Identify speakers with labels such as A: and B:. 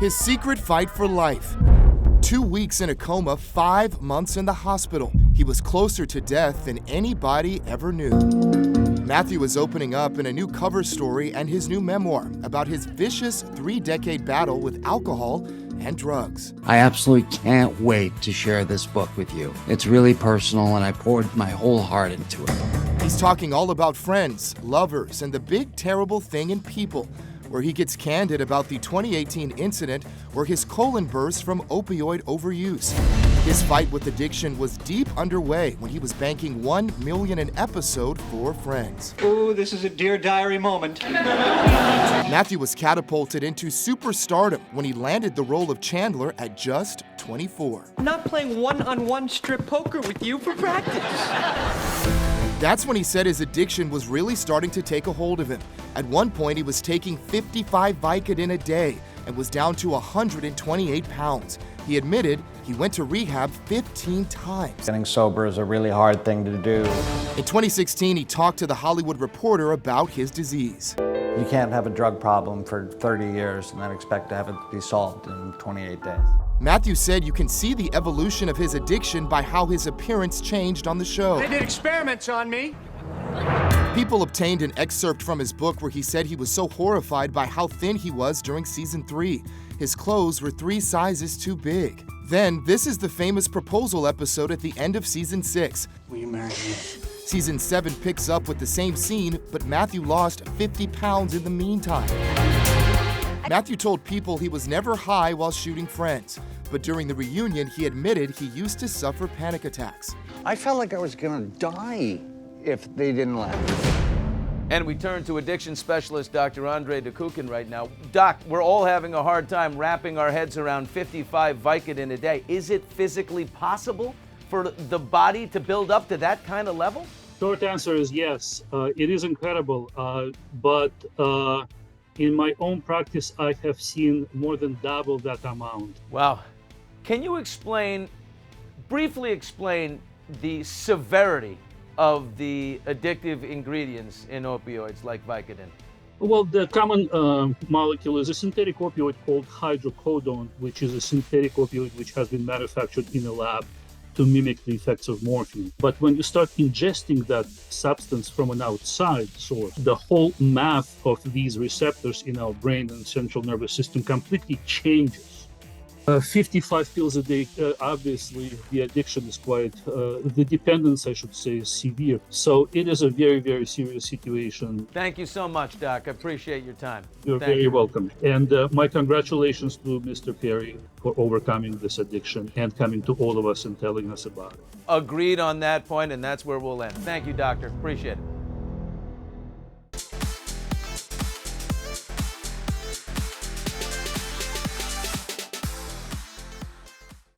A: His secret fight for life. 2 weeks in a coma, 5 months in the hospital. He was closer to death than anybody ever knew. Matthew is opening up in a new cover story and his new memoir about his vicious 3-decade battle with alcohol and drugs.
B: I absolutely can't wait to share this book with you. It's really personal and I poured my whole heart into it.
A: He's talking all about friends, lovers, and the big terrible thing in people, where he gets candid about the 2018 incident where his colon burst from opioid overuse. His fight with addiction was deep underway when he was banking $1 million an episode for Friends.
C: Ooh, this is a Dear Diary moment.
A: Matthew was catapulted into superstardom when he landed the role of Chandler at just 24.
C: I'm not playing one-on-one strip poker with you for practice.
A: That's when he said his addiction was really starting to take a hold of him. At one point, he was taking 55 Vicodin a day and was down to 128 pounds. He admitted he went to rehab 15 times.
D: Getting sober is a really hard thing to do.
A: In 2016, he talked to The Hollywood Reporter about his disease.
D: You can't have a drug problem for 30 years and then expect to have it be solved in 28 days.
A: Matthew said you can see the evolution of his addiction by how his appearance changed on the show.
C: They did experiments on me.
A: People obtained an excerpt from his book where he said he was so horrified by how thin he was during season 3. His clothes were 3 sizes too big. Then, this is the famous proposal episode at the end of season 6.
C: Will you marry me?
A: Season 7 picks up with the same scene, but Matthew lost 50 pounds in the meantime. Matthew told People he was never high while shooting Friends, but during the reunion, he admitted he used to suffer panic attacks.
E: I felt like I was gonna die if they didn't laugh.
F: And we turn to addiction specialist Dr. Andre DeKukin right now. Doc, we're all having a hard time wrapping our heads around 55 Vicodin a day. Is it physically possible for the body to build up to that kind of level?
G: Short answer is yes. It is incredible, but in my own practice, I have seen more than double that amount.
F: Wow. Can you briefly explain the severity of the addictive ingredients in opioids like Vicodin?
G: Well, the common molecule is a synthetic opioid called hydrocodone, which is a synthetic opioid which has been manufactured in a lab to mimic the effects of morphine. But when you start ingesting that substance from an outside source, the whole math of these receptors in our brain and central nervous system completely changes. 55 pills a day, obviously the addiction is the dependence, I should say, is severe. So it is a very, very serious situation.
F: Thank you so much, Doc. I appreciate your time.
G: You're very welcome. And my congratulations to Mr. Perry for overcoming this addiction and coming to all of us and telling us about it.
F: Agreed on that point, and that's where we'll end. Thank you, Doctor. Appreciate it.